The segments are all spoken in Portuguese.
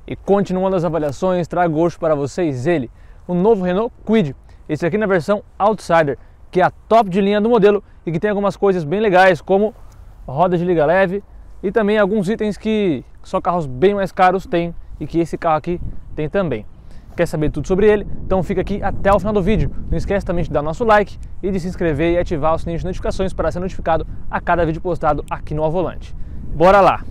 E continuando as avaliações, trago hoje para vocês ele, o novo Renault Kwid. Esse aqui na versão Outsider, que é a top de linha do modelo e que tem algumas coisas bem legais, como roda de liga leve e também alguns itens que só carros bem mais caros têm e que esse carro aqui tem também. Quer saber tudo sobre ele? Então fica aqui até o final do vídeo. Não esquece também de dar nosso like e de se inscrever e ativar o sininho de notificações para ser notificado a cada vídeo postado aqui no Ao Volante. Bora lá!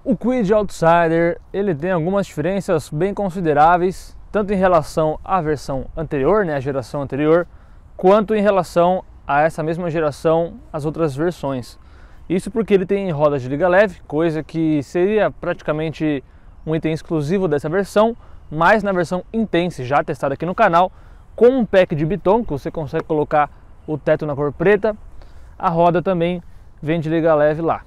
O Kwid Outsider, ele tem algumas diferenças bem consideráveis, tanto em relação à versão anterior, a geração anterior, quanto em relação a essa mesma geração, as outras versões. Isso porque ele tem rodas de liga leve, coisa que seria praticamente um item exclusivo dessa versão, mas na versão Intense, já testada aqui no canal, com um pack de Biton, que você consegue colocar o teto na cor preta, a roda também vem de liga leve lá.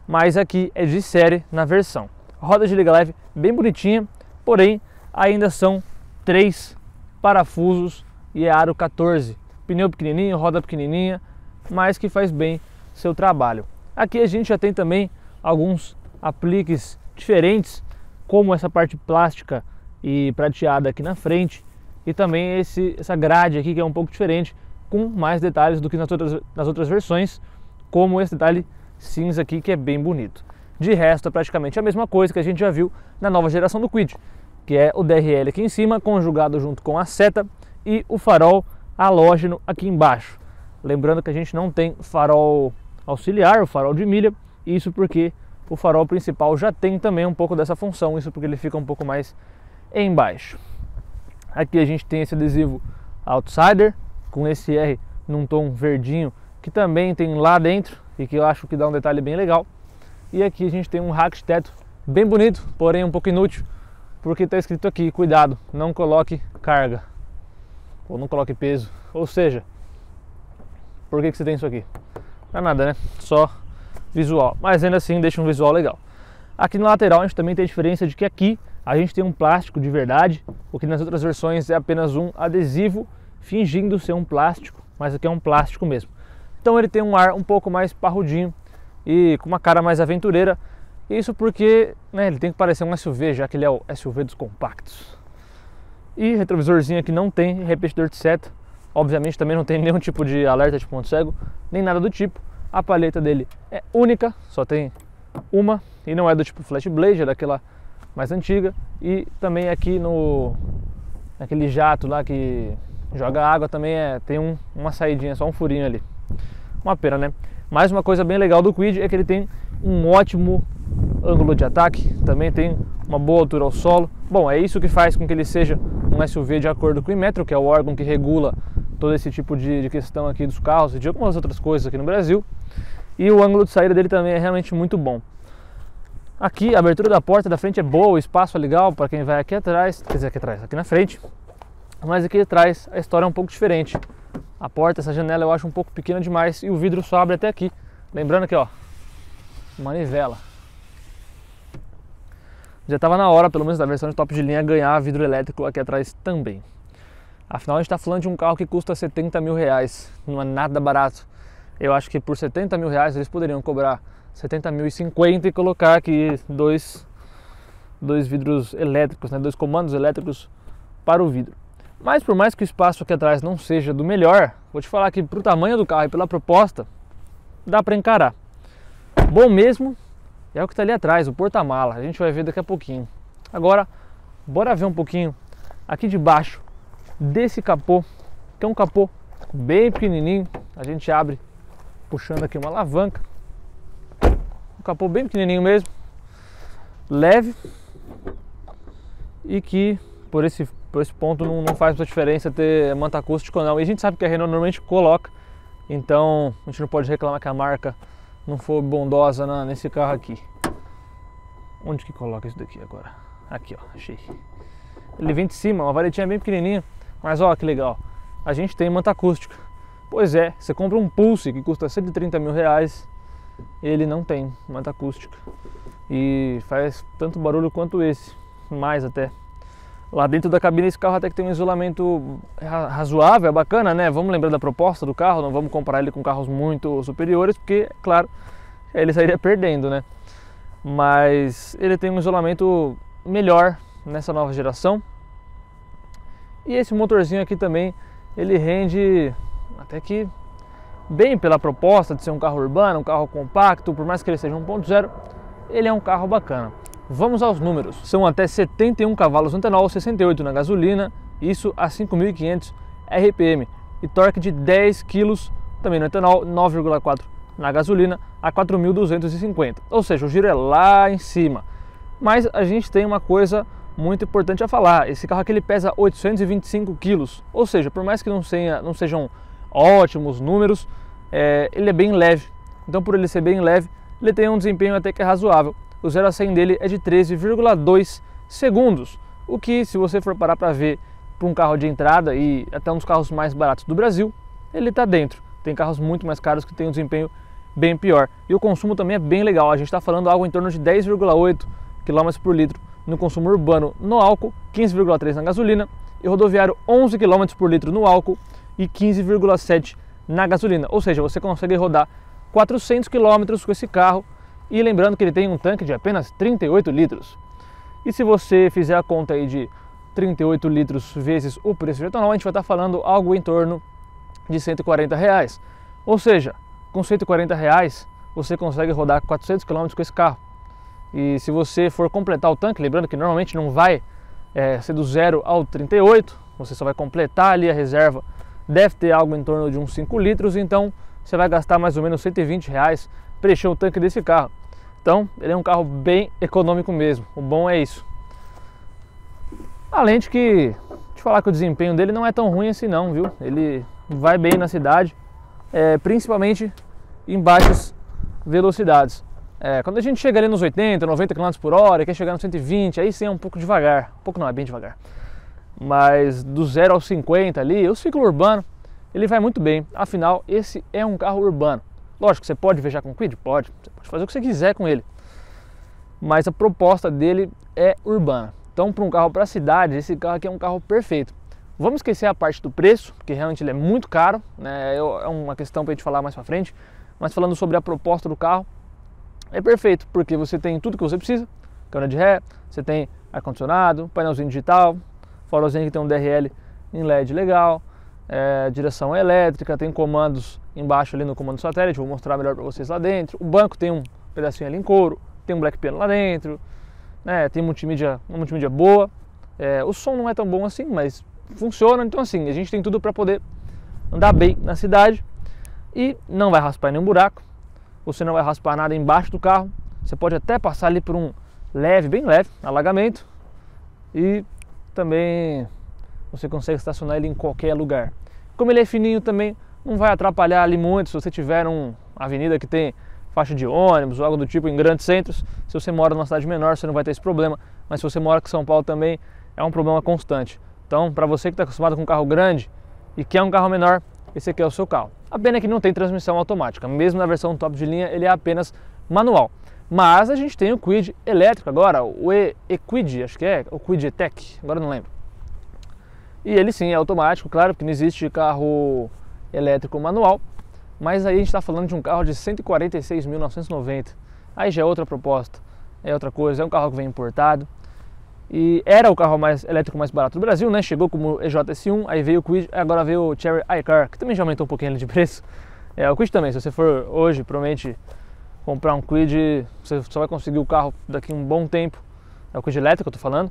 Mas aqui é de série na versão. Roda de liga leve bem bonitinha, porém ainda são 3 parafusos e é aro 14. Pneu pequenininho, roda pequenininha, mas que faz bem seu trabalho. Aqui a gente já tem também alguns apliques diferentes, como essa parte plástica e prateada aqui na frente, e também essa grade aqui que é um pouco diferente, com mais detalhes do que nas outras versões, como esse detalhe cinza aqui que é bem bonito. De resto é praticamente a mesma coisa que a gente já viu na nova geração do Kwid, que é o DRL aqui em cima, conjugado junto com a seta e o farol halógeno aqui embaixo. Lembrando que a gente não tem farol auxiliar, o farol de milha, isso porque o farol principal já tem também um pouco dessa função, isso porque ele fica um pouco mais embaixo. Aqui a gente tem esse adesivo Outsider, com esse R num tom verdinho, que também tem lá dentro e que eu acho que dá um detalhe bem legal. E aqui a gente tem um rack de teto bem bonito, porém um pouco inútil, porque está escrito aqui, cuidado, não coloque carga ou não coloque peso. Ou seja, por que você tem isso aqui? Não é nada, né? Só visual, mas ainda assim deixa um visual legal. Aqui na lateral a gente também tem a diferença de que aqui a gente tem um plástico de verdade, o que nas outras versões é apenas um adesivo fingindo ser um plástico, mas aqui é um plástico mesmo. Então ele tem um ar um pouco mais parrudinho e com uma cara mais aventureira. Isso porque ele tem que parecer um SUV, já que ele é o SUV dos compactos. E retrovisorzinho aqui não tem repetidor de seta. Obviamente também não tem nenhum tipo de alerta de ponto cego, nem nada do tipo. A palheta dele é única, só tem uma e não é do tipo Flash Blade, é daquela mais antiga. E também aqui naquele jato lá que joga água também tem uma saidinha, só um furinho ali. Uma pena, né? Mais uma coisa bem legal do Kwid é que ele tem um ótimo ângulo de ataque, também tem uma boa altura ao solo. Bom, é isso que faz com que ele seja um SUV de acordo com o Inmetro, que é o órgão que regula todo esse tipo de questão aqui dos carros e de algumas outras coisas aqui no Brasil. E o ângulo de saída dele também é realmente muito bom. Aqui a abertura da porta da frente é boa, o espaço é legal para quem vai aqui atrás, quer dizer, aqui na frente. Mas aqui atrás a história é um pouco diferente. A porta, essa janela eu acho um pouco pequena demais e o vidro só abre até aqui. Lembrando que, ó, manivela. Já estava na hora, pelo menos da versão de top de linha, ganhar vidro elétrico aqui atrás também. Afinal a gente está falando de um carro que custa 70 mil reais, não é nada barato. Eu acho que por 70 mil reais eles poderiam cobrar 70.050 e colocar aqui dois vidros elétricos, dois comandos elétricos para o vidro. Mas por mais que o espaço aqui atrás não seja do melhor, vou te falar que para o tamanho do carro e pela proposta, dá para encarar. Bom mesmo é o que está ali atrás, o porta-mala, a gente vai ver daqui a pouquinho. Agora, bora ver um pouquinho aqui debaixo desse capô, que é um capô bem pequenininho. A gente abre puxando aqui uma alavanca. Um capô bem pequenininho mesmo, leve e que por esse ponto não faz muita diferença ter manta acústica ou não. E a gente sabe que a Renault normalmente coloca, então a gente não pode reclamar que a marca não for bondosa nesse carro aqui. Onde que coloca isso daqui agora? Aqui, ó, achei. Ele vem de cima, uma varetinha bem pequenininha, mas ó que legal, a gente tem manta acústica. Pois é, você compra um Pulse que custa 130 mil reais, ele não tem manta acústica. e faz tanto barulho quanto esse, mais até. Lá dentro da cabine esse carro até que tem um isolamento razoável, é bacana, né? Vamos lembrar da proposta do carro, não vamos comparar ele com carros muito superiores, porque, claro, ele sairia perdendo, né? Mas ele tem um isolamento melhor nessa nova geração. E esse motorzinho aqui também, ele rende até que bem pela proposta de ser um carro urbano, um carro compacto, por mais que ele seja 1.0, ele é um carro bacana. Vamos aos números. São até 71 cavalos no etanol, 68 na gasolina, isso a 5.500 RPM. E torque de 10 kg também no etanol, 9,4 na gasolina, a 4.250. Ou seja, o giro é lá em cima. Mas a gente tem uma coisa muito importante a falar. Esse carro aqui ele pesa 825 quilos. Ou seja, por mais que não sejam ótimos números, ele é bem leve. Então, por ele ser bem leve, ele tem um desempenho até que é razoável. O 0 a 100 dele é de 13,2 segundos, o que, se você for parar para ver para um carro de entrada e até um dos carros mais baratos do Brasil, ele está dentro. Tem carros muito mais caros que têm um desempenho bem pior. E o consumo também é bem legal, a gente está falando algo em torno de 10,8 km por litro no consumo urbano no álcool, 15,3 na gasolina, e rodoviário 11 km por litro no álcool e 15,7 na gasolina. Ou seja, você consegue rodar 400 km com esse carro. E lembrando que ele tem um tanque de apenas 38 litros. E se você fizer a conta aí de 38 litros vezes o preço de etanol, a gente vai estar falando algo em torno de R$140. Ou seja, com R$140 você consegue rodar 400 km com esse carro. E se você for completar o tanque, lembrando que normalmente não vai ser do 0 ao 38, você só vai completar ali a reserva, deve ter algo em torno de uns 5 litros, então você vai gastar mais ou menos R$120 para encher o tanque desse carro. Então, ele é um carro bem econômico mesmo, o bom é isso. Além de que, te falar que o desempenho dele não é tão ruim assim não, viu? Ele vai bem na cidade, principalmente em baixas velocidades. Quando a gente chega ali nos 80, 90 km por hora, quer chegar nos 120, aí sim é um pouco devagar, um pouco não, é bem devagar. Mas do 0 aos 50 ali, o ciclo urbano, ele vai muito bem, afinal esse é um carro urbano. Lógico, você pode viajar com o Kwid? Pode, você pode fazer o que você quiser com ele. Mas a proposta dele é urbana. Então, para um carro para a cidade, esse carro aqui é um carro perfeito. Vamos esquecer a parte do preço, porque realmente ele é muito caro, né? É uma questão para a gente falar mais para frente. Mas falando sobre a proposta do carro, é perfeito, porque você tem tudo que você precisa. Câmera de ré, você tem ar-condicionado, painelzinho digital, farolzinho que tem um DRL em LED legal, direção elétrica, tem comandos embaixo ali no comando satélite, vou mostrar melhor para vocês lá dentro. O banco tem um pedacinho ali em couro, tem um black piano lá dentro, né? Tem uma multimídia boa. O som não é tão bom assim, mas funciona. Então assim, a gente tem tudo para poder andar bem na cidade e não vai raspar nenhum buraco. Você não vai raspar nada embaixo do carro. Você pode até passar ali por um bem leve, alagamento, e também você consegue estacionar ele em qualquer lugar. Como ele é fininho também, não vai atrapalhar ali muito se você tiver uma avenida que tem faixa de ônibus ou algo do tipo em grandes centros. Se você mora numa cidade menor, você não vai ter esse problema, mas se você mora aqui em São Paulo também, é um problema constante. Então, para você que está acostumado com um carro grande e quer um carro menor, esse aqui é o seu carro. A pena é que não tem transmissão automática, mesmo na versão top de linha ele é apenas manual. Mas a gente tem o Kwid elétrico agora, o e-Kwid, acho que é, o Kwid E-Tech, agora não lembro. E ele sim é automático, claro, porque não existe carro elétrico manual, mas aí a gente está falando de um carro de 146.990, aí já é outra proposta, é outra coisa, é um carro que vem importado, e era o carro elétrico mais barato do Brasil, né? Chegou como EJS1, aí veio o Kwid, agora veio o Chery iCar, que também já aumentou um pouquinho de preço. O Kwid também, se você for hoje, provavelmente comprar um Kwid, você só vai conseguir o carro daqui a um bom tempo, é o Kwid elétrico que eu tô falando,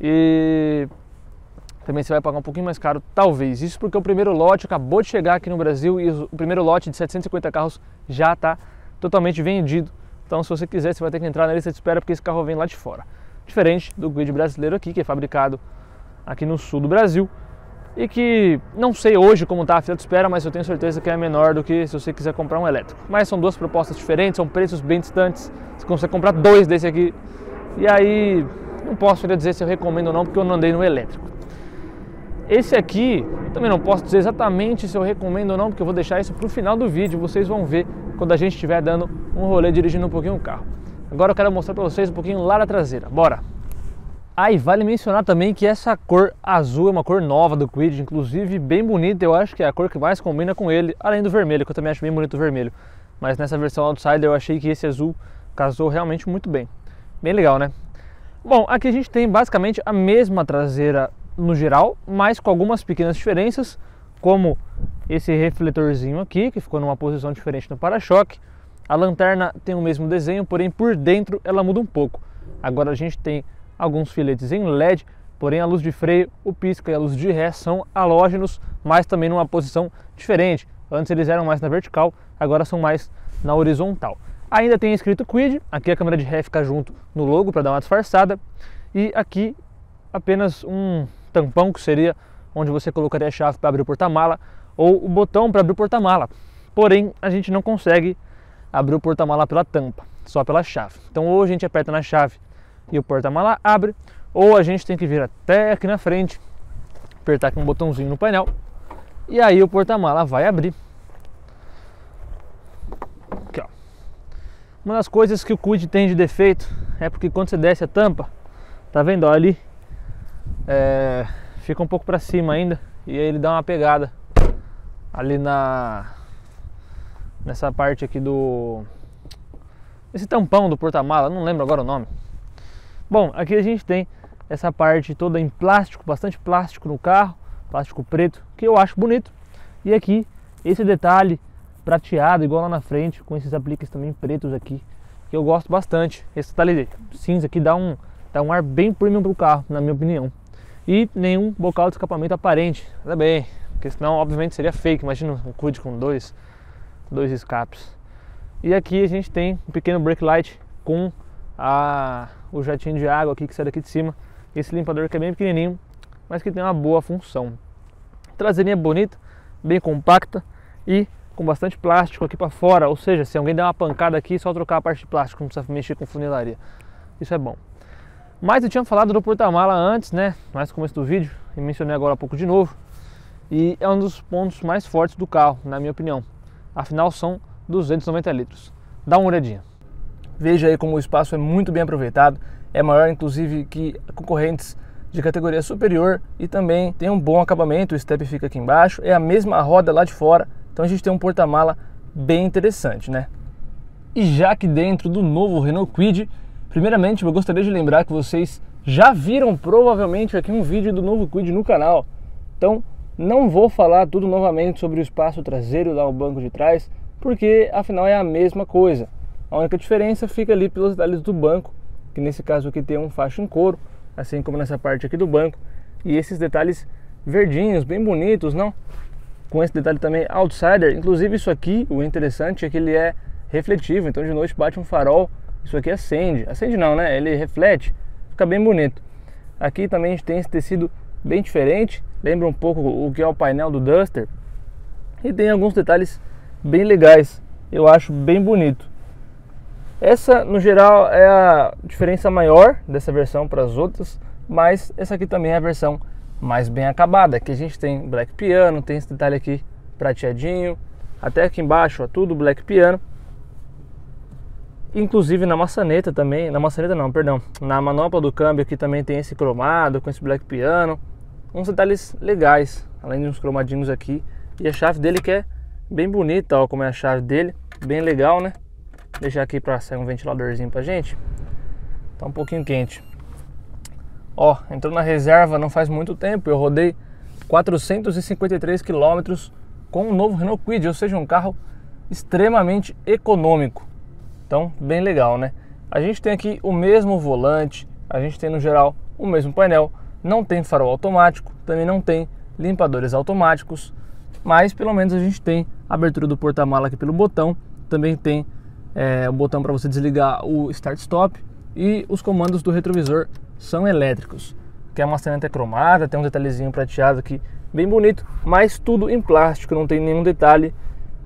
e também você vai pagar um pouquinho mais caro, talvez. Isso porque o primeiro lote acabou de chegar aqui no Brasil e o primeiro lote de 750 carros já está totalmente vendido. Então, se você quiser, você vai ter que entrar na lista de espera porque esse carro vem lá de fora. Diferente do Kwid brasileiro aqui, que é fabricado aqui no sul do Brasil e que não sei hoje como está a fila de espera, mas eu tenho certeza que é menor do que se você quiser comprar um elétrico. Mas são duas propostas diferentes, são preços bem distantes. Você consegue comprar dois desse aqui e aí não posso dizer se eu recomendo ou não, porque eu não andei no elétrico. Esse aqui, eu também não posso dizer exatamente se eu recomendo ou não, porque eu vou deixar isso para o final do vídeo, vocês vão ver quando a gente estiver dando um rolê dirigindo um pouquinho o carro. Agora eu quero mostrar para vocês um pouquinho lá da traseira, bora! E vale mencionar também que essa cor azul é uma cor nova do Kwid, inclusive bem bonita, eu acho que é a cor que mais combina com ele, além do vermelho, que eu também acho bem bonito o vermelho. Mas nessa versão Outsider eu achei que esse azul casou realmente muito bem. Bem legal, né? Bom, aqui a gente tem basicamente a mesma traseira no geral, mas com algumas pequenas diferenças, como esse refletorzinho aqui, que ficou numa posição diferente no para-choque. A lanterna tem o mesmo desenho, porém por dentro ela muda um pouco. Agora a gente tem alguns filetes em LED, porém a luz de freio, o pisca e a luz de ré são halógenos, mas também numa posição diferente. Antes eles eram mais na vertical, agora são mais na horizontal. Ainda tem escrito Kwid, aqui a câmera de ré fica junto no logo para dar uma disfarçada. E aqui apenas um tampão, que seria onde você colocaria a chave para abrir o porta-mala, ou o botão para abrir o porta-mala. Porém, a gente não consegue abrir o porta-mala pela tampa, só pela chave. Então ou a gente aperta na chave e o porta-mala abre, ou a gente tem que vir até aqui na frente, apertar aqui um botãozinho no painel, e aí o porta-mala vai abrir. Aqui, ó. Uma das coisas que o Kwid tem de defeito é porque quando você desce a tampa, tá vendo, ó, ali fica um pouco para cima ainda, e aí ele dá uma pegada ali nessa parte aqui esse tampão do porta-mala, não lembro agora o nome. Bom, aqui a gente tem essa parte toda em plástico, bastante plástico no carro, plástico preto, que eu acho bonito. E aqui esse detalhe prateado, igual lá na frente, com esses apliques também pretos aqui, que eu gosto bastante. Esse detalhe cinza aqui dá um ar bem premium pro carro, na minha opinião. E nenhum bocal de escapamento aparente, ainda bem, porque senão obviamente seria fake. Imagina um Kwid com dois escapes. E aqui a gente tem um pequeno brake light com o jatinho de água aqui que sai daqui de cima. Esse limpador que é bem pequenininho, mas que tem uma boa função. Traseirinha bonita, bem compacta e com bastante plástico aqui para fora. Ou seja, se alguém der uma pancada aqui, é só trocar a parte de plástico, não precisa mexer com funilaria. Isso é bom. Mas eu tinha falado do porta-mala antes, né? Mais no começo do vídeo, e mencionei agora há pouco de novo. E é um dos pontos mais fortes do carro, na minha opinião. Afinal, são 290 litros. Dá uma olhadinha. Veja aí como o espaço é muito bem aproveitado. É maior, inclusive, que concorrentes de categoria superior. E também tem um bom acabamento. O step fica aqui embaixo. É a mesma roda lá de fora. Então a gente tem um porta-mala bem interessante, né? E já que dentro do novo Renault Kwid, primeiramente eu gostaria de lembrar que vocês já viram provavelmente aqui um vídeo do novo Kwid no canal. Então não vou falar tudo novamente sobre o espaço traseiro, lá o banco de trás, porque afinal é a mesma coisa. A única diferença fica ali pelos detalhes do banco, que nesse caso aqui tem um facho em couro, assim como nessa parte aqui do banco, e esses detalhes verdinhos, bem bonitos, não? Com esse detalhe também Outsider. Inclusive isso aqui, o interessante é que ele é refletivo, então de noite bate um farol, isso aqui acende não, né? Ele reflete, fica bem bonito. Aqui também a gente tem esse tecido bem diferente, lembra um pouco o que é o painel do Duster, e tem alguns detalhes bem legais, eu acho bem bonito. Essa no geral é a diferença maior dessa versão para as outras, mas essa aqui também é a versão mais bem acabada, que a gente tem Black Piano, tem esse detalhe aqui prateadinho, até aqui embaixo, ó, tudo Black Piano. Inclusive na maçaneta também, na manopla do câmbio aqui também tem esse cromado com esse Black Piano. Uns detalhes legais, além de uns cromadinhos aqui. E a chave dele que é bem bonita, ó, como é a chave dele, bem legal, né? Vou deixar aqui para sair um ventiladorzinho pra gente. Tá um pouquinho quente. Ó, entrou na reserva não faz muito tempo, eu rodei 453 km com o novo Renault Kwid, ou seja, um carro extremamente econômico. Então, bem legal, né? A gente tem aqui o mesmo volante, a gente tem no geral o mesmo painel, não tem farol automático, também não tem limpadores automáticos, mas pelo menos a gente tem a abertura do porta-mala aqui pelo botão, também tem o botão para você desligar o start-stop e os comandos do retrovisor são elétricos, que é uma maçaneta cromada, tem um detalhezinho prateado aqui bem bonito, mas tudo em plástico, não tem nenhum detalhe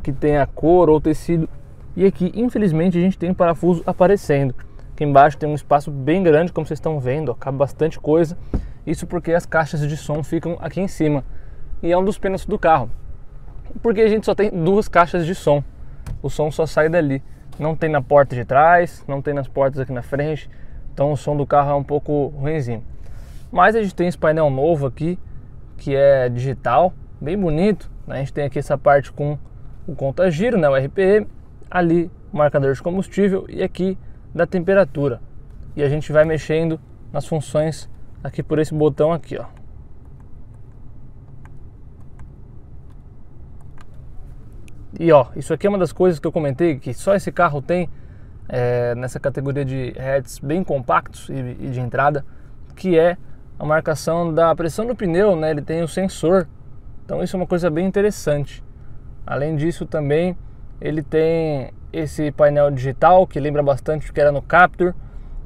que tenha cor ou tecido. E aqui, infelizmente, a gente tem um parafuso aparecendo. Aqui embaixo tem um espaço bem grande, como vocês estão vendo, ó, cabe bastante coisa. Isso porque as caixas de som ficam aqui em cima. E é um dos pênaltis do carro, porque a gente só tem duas caixas de som. O som só sai dali. não tem na porta de trás, não tem nas portas aqui na frente, então o som do carro é um pouco ruinzinho. Mas a gente tem esse painel novo aqui, que é digital, bem bonito, né? A gente tem aqui essa parte com o conta-giro, né, o RPM, ali o marcador de combustível e aqui da temperatura. E a gente vai mexendo nas funções aqui por esse botão aqui, ó. E ó, isso aqui é uma das coisas que eu comentei, que só esse carro tem nessa categoria de hatches bem compactos e de entrada, que é a marcação da pressão do pneu, né? Ele tem o sensor, então isso é uma coisa bem interessante. Além disso também, ele tem esse painel digital, que lembra bastante o que era no Captur,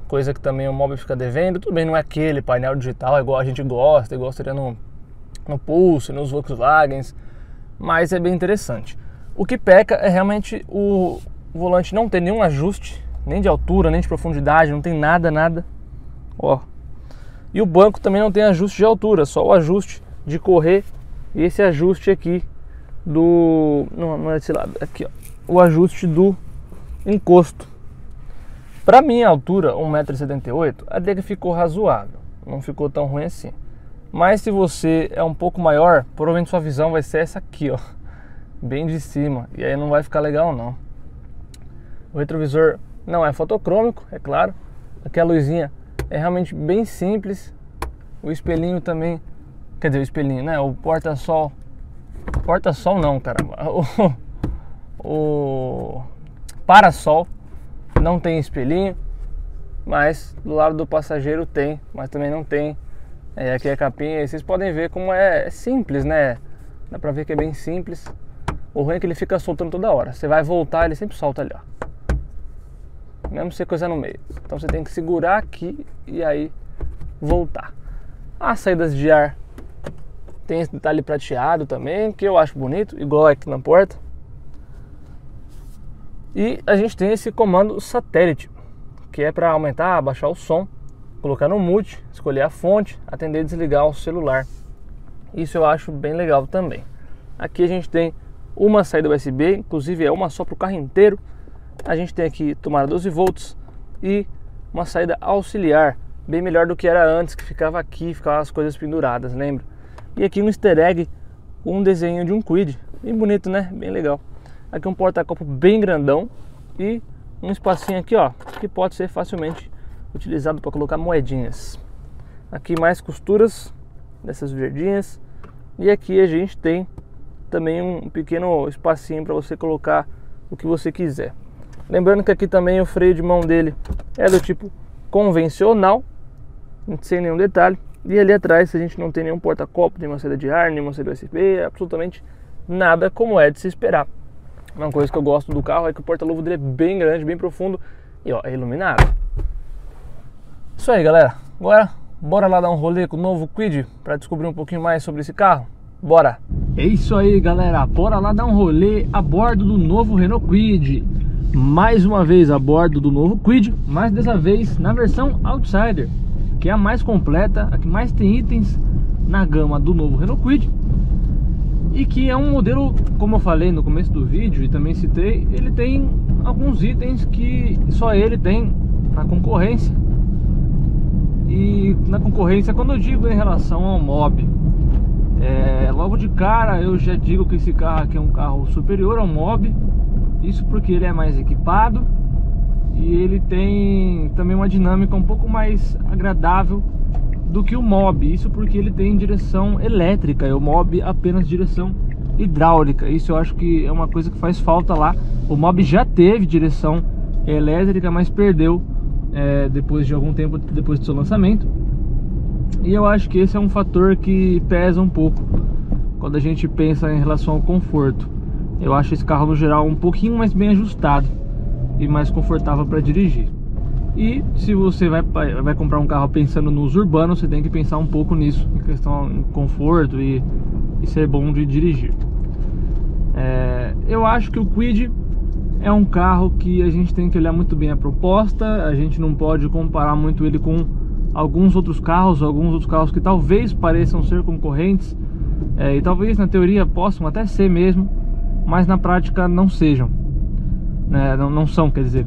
coisa que também o Mobi fica devendo. Tudo bem, não é aquele painel digital igual a gente gosta, igual seria no Pulse, nos Volkswagens, mas é bem interessante. O que peca é realmente o volante não ter nenhum ajuste, nem de altura, nem de profundidade, não tem nada, ó. E o banco também não tem ajuste de altura, só o ajuste de correr e esse ajuste aqui do... não é desse lado, aqui ó, o ajuste do encosto. Pra minha altura, 1,78 m, até que ficou razoável, não ficou tão ruim assim. Mas se você é um pouco maior, provavelmente sua visão vai ser essa aqui, ó, bem de cima, e aí não vai ficar legal não. O retrovisor não é fotocrômico, é claro. Aqui a luzinha é realmente bem simples. O espelhinho também, quer dizer, o espelhinho, né? O porta-sol, porta-sol não, caramba. O para-sol não tem espelhinho, mas do lado do passageiro tem, mas também não tem. Aqui é a capinha, e vocês podem ver como é simples, né? Dá pra ver que é bem simples. O ruim é que ele fica soltando toda hora. Você vai voltar, ele sempre solta ali, ó. Mesmo se você coisar no meio. Então você tem que segurar aqui e aí voltar. As saídas de ar tem esse detalhe prateado também, que eu acho bonito, igual aqui na porta. E a gente tem esse comando satélite, que é para aumentar, abaixar o som, colocar no mute, escolher a fonte, atender e desligar o celular. Isso eu acho bem legal também. Aqui a gente tem uma saída USB, inclusive é uma só para o carro inteiro. A gente tem aqui tomada 12 volts e uma saída auxiliar, bem melhor do que era antes, que ficava aqui, ficavam as coisas penduradas, lembra? E aqui um easter egg, um desenho de um Kwid, bem bonito, né? Bem legal. Aqui um porta-copo bem grandão e um espacinho aqui, ó, que pode ser facilmente utilizado para colocar moedinhas. Aqui mais costuras dessas verdinhas e aqui a gente tem também um pequeno espacinho para você colocar o que você quiser. Lembrando que aqui também o freio de mão dele é do tipo convencional, sem nenhum detalhe. E ali atrás a gente não tem nenhum porta-copo, nenhuma saída de ar, nenhuma saída USB, absolutamente nada, como é de se esperar. Uma coisa que eu gosto do carro é que o porta-luva dele é bem grande, bem profundo e ó, é iluminado. Isso aí, galera. Agora bora lá dar um rolê com o novo Kwid para descobrir um pouquinho mais sobre esse carro. Bora! É isso aí, galera. Bora lá dar um rolê a bordo do novo Renault Kwid. Mais uma vez a bordo do novo Kwid, mas dessa vez na versão Outsider, que é a mais completa, a que mais tem itens na gama do novo Renault Kwid. E que é um modelo, como eu falei no começo do vídeo e também citei, ele tem alguns itens que só ele tem na concorrência. E na concorrência, quando eu digo em relação ao Mobi, logo de cara eu já digo que esse carro aqui é um carro superior ao Mobi. Isso porque ele é mais equipado e ele tem também uma dinâmica um pouco mais agradável do que o Mobi. Isso porque ele tem direção elétrica e o Mobi apenas direção hidráulica. Isso eu acho que é uma coisa que faz falta lá. O Mobi já teve direção elétrica, mas perdeu depois de algum tempo depois do seu lançamento. E eu acho que esse é um fator que pesa um pouco quando a gente pensa em relação ao conforto. Eu acho esse carro no geral um pouquinho mais bem ajustado e mais confortável para dirigir. E se você vai comprar um carro pensando no uso urbano, você tem que pensar um pouco nisso, em questão de conforto e ser bom de dirigir. Eu acho que o Kwid é um carro que a gente tem que olhar muito bem a proposta. A gente não pode comparar muito ele com alguns outros carros que talvez pareçam ser concorrentes, e talvez na teoria possam até ser mesmo, mas na prática não sejam. né? Não são, quer dizer.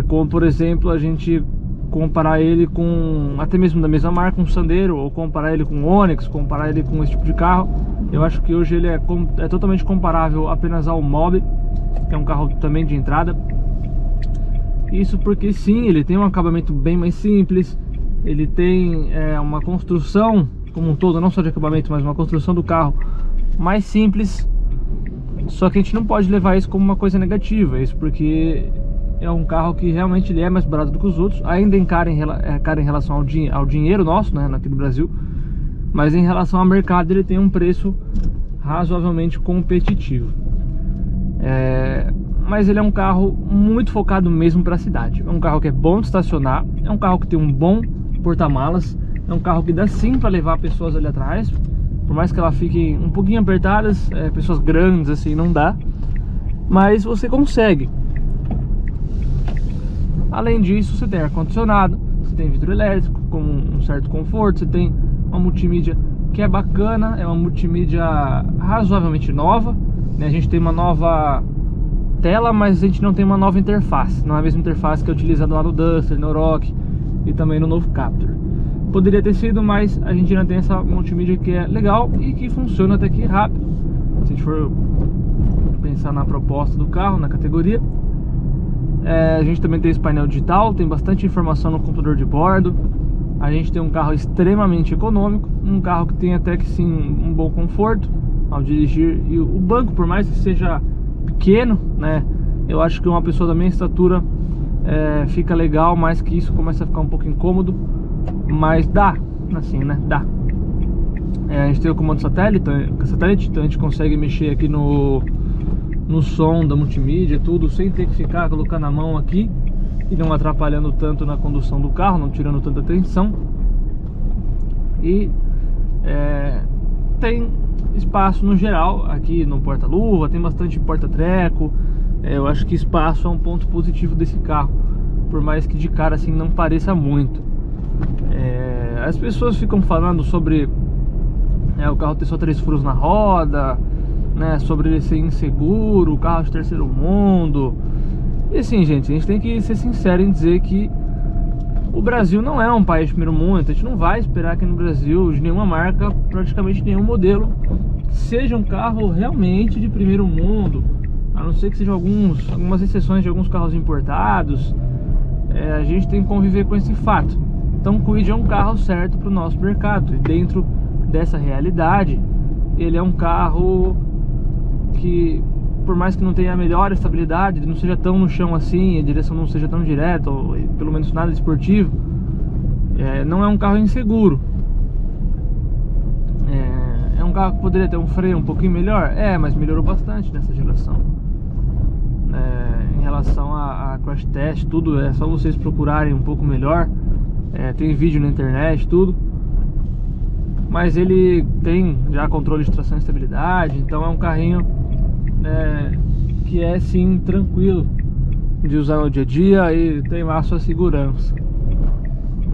Como por exemplo a gente comparar ele com, até mesmo da mesma marca, um Sandero, ou comparar ele com um Onix, comparar ele com esse tipo de carro. Eu acho que hoje ele é totalmente comparável apenas ao Mobi, que é um carro também de entrada. Isso porque sim, ele tem um acabamento bem mais simples, ele tem uma construção como um todo, não só de acabamento, mas uma construção do carro mais simples. Só que a gente não pode levar isso como uma coisa negativa, isso porque é um carro que realmente ele é mais barato do que os outros, ainda é caro em relação ao dinheiro nosso, né, aqui no Brasil, mas em relação ao mercado ele tem um preço razoavelmente competitivo. Mas ele é um carro muito focado mesmo para a cidade. É um carro que é bom de estacionar, é um carro que tem um bom porta-malas, é um carro que dá sim para levar pessoas ali atrás, por mais que elas fiquem um pouquinho apertadas, pessoas grandes assim não dá, mas você consegue. Além disso, você tem ar-condicionado, você tem vidro elétrico com um certo conforto, você tem uma multimídia que é bacana, é uma multimídia razoavelmente nova, né? A gente tem uma nova tela, mas a gente não tem uma nova interface, não é a mesma interface que é utilizada lá no Duster, no Rock e também no novo Captur. Poderia ter sido, mas a gente ainda tem essa multimídia que é legal e que funciona até que rápido. Se a gente for pensar na proposta do carro, na categoria. A gente também tem esse painel digital, tem bastante informação no computador de bordo. A gente tem um carro extremamente econômico, um carro que tem até que sim um bom conforto ao dirigir. E o banco, por mais que seja pequeno, né, eu acho que uma pessoa da minha estatura fica legal, mas que isso começa a ficar um pouco incômodo. Mas dá, assim, né, dá. A gente tem o comando satélite, então a gente consegue mexer aqui no som da multimídia, tudo, sem ter que ficar colocando a mão aqui e não atrapalhando tanto na condução do carro, não tirando tanta atenção. E tem espaço no geral aqui no porta-luva, tem bastante porta-treco. Eu acho que espaço é um ponto positivo desse carro, por mais que de cara assim não pareça muito. As pessoas ficam falando sobre o carro ter só 3 furos na roda, né, sobre ele ser inseguro, o carro de terceiro mundo. E assim, gente, a gente tem que ser sincero em dizer que o Brasil não é um país de primeiro mundo. A gente não vai esperar aqui no Brasil, de nenhuma marca, praticamente nenhum modelo, seja um carro realmente de primeiro mundo, a não ser que sejam algumas exceções de alguns carros importados. A gente tem que conviver com esse fato. Então, o Kwid é um carro certo para o nosso mercado, e dentro dessa realidade, ele é um carro que, por mais que não tenha a melhor estabilidade, ele não seja tão no chão assim, a direção não seja tão direta, ou pelo menos nada esportivo, não é um carro inseguro. É um carro que poderia ter um freio um pouquinho melhor, mas melhorou bastante nessa geração. Em relação a crash test, tudo, é só vocês procurarem um pouco melhor. Tem vídeo na internet, tudo. Mas ele tem já controle de tração e estabilidade, então é um carrinho que é sim tranquilo de usar no dia a dia e tem lá a sua segurança.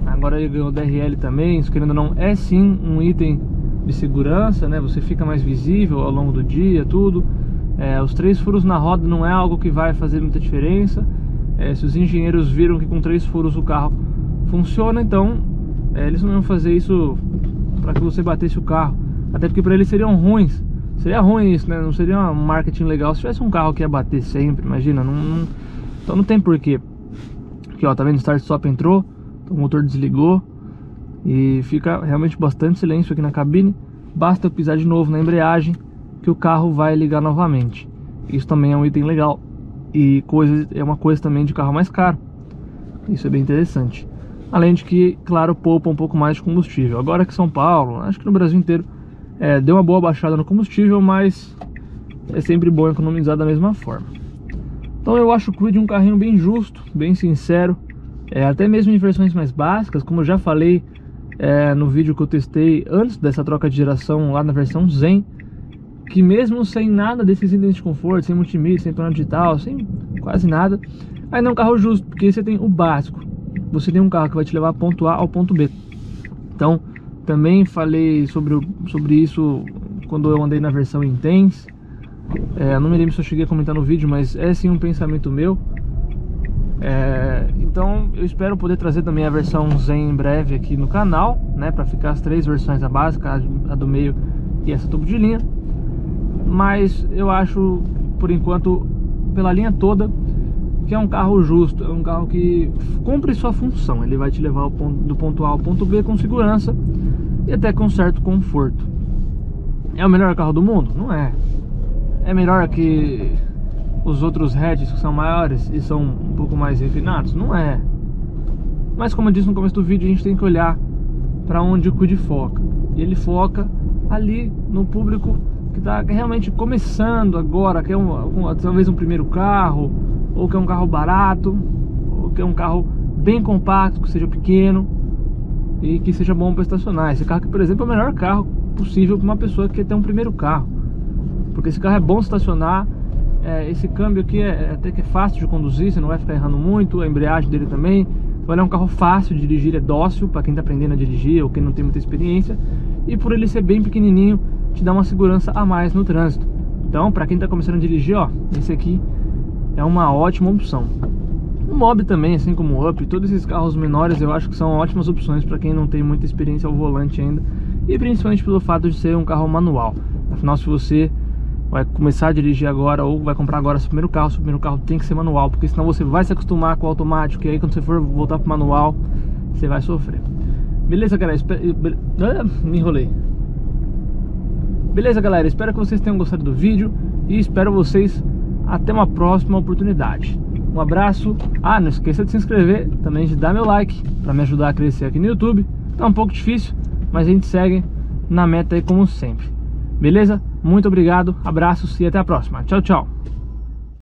Agora ele ganhou DRL também, isso querendo ou não é sim um item de segurança, né? Você fica mais visível ao longo do dia, tudo. Os 3 furos na roda não é algo que vai fazer muita diferença. Se os engenheiros viram que com 3 furos o carro funciona, então eles não iam fazer isso para que você batesse o carro, até porque para eles seriam ruins. Seria ruim isso, né? Não seria um marketing legal se tivesse um carro que ia bater sempre, imagina. Então não tem porquê. Aqui ó, tá vendo? O start stop entrou, o motor desligou e fica realmente bastante silêncio aqui na cabine. Basta eu pisar de novo na embreagem que o carro vai ligar novamente. Isso também é um item legal e é uma coisa também de carro mais caro. Isso é bem interessante. Além de que, claro, poupa um pouco mais de combustível. Agora que São Paulo, acho que no Brasil inteiro, deu uma boa baixada no combustível, mas é sempre bom economizar da mesma forma. Então eu acho o Kwid um carrinho bem justo, bem sincero. Até mesmo em versões mais básicas, como eu já falei no vídeo que eu testei antes dessa troca de geração, lá na versão Zen, que mesmo sem nada desses itens de conforto, sem multimídia, sem painel digital, sem quase nada, ainda é um carro justo, porque você tem o básico. Você tem um carro que vai te levar do ponto A ao ponto B. Então, também falei sobre isso quando eu andei na versão Intense. Eu não me lembro se eu cheguei a comentar no vídeo, mas é sim um pensamento meu. Então eu espero poder trazer também a versão Zen em breve aqui no canal, né, para ficar as 3 versões, a básica, a do meio e essa topo de linha. Mas eu acho, por enquanto, pela linha toda, que é um carro justo, é um carro que cumpre sua função. Ele vai te levar do ponto A ao ponto B com segurança e até com certo conforto. É o melhor carro do mundo? Não é. É melhor que os outros hatches que são maiores e são um pouco mais refinados? Não é. Mas como eu disse no começo do vídeo, a gente tem que olhar para onde o Kwid foca. E ele foca ali no público que está realmente começando agora, que é talvez um primeiro carro, ou que é um carro barato, ou que é um carro bem compacto, que seja pequeno e que seja bom para estacionar. Esse carro aqui, por exemplo, é o melhor carro possível para uma pessoa que quer ter um primeiro carro, porque esse carro é bom estacionar. Esse câmbio aqui até que é fácil de conduzir, você não vai ficar errando muito. A embreagem dele também. Então ele é um carro fácil de dirigir, é dócil para quem está aprendendo a dirigir ou quem não tem muita experiência. E por ele ser bem pequenininho, te dá uma segurança a mais no trânsito. Então para quem está começando a dirigir, ó, esse aqui é uma ótima opção. O Mob também, assim como o Up, todos esses carros menores eu acho que são ótimas opções para quem não tem muita experiência ao volante ainda. E principalmente pelo fato de ser um carro manual. Afinal, se você vai começar a dirigir agora ou vai comprar agora seu primeiro carro tem que ser manual, porque senão você vai se acostumar com o automático e aí quando você for voltar pro manual, você vai sofrer. Beleza, galera? Me enrolei. Beleza, galera? Espero que vocês tenham gostado do vídeo e espero vocês até uma próxima oportunidade. Um abraço. Não esqueça de se inscrever, também de dar meu like para me ajudar a crescer aqui no YouTube. Tá um pouco difícil, mas a gente segue na meta aí como sempre. Beleza? Muito obrigado, abraços e até a próxima. Tchau, tchau.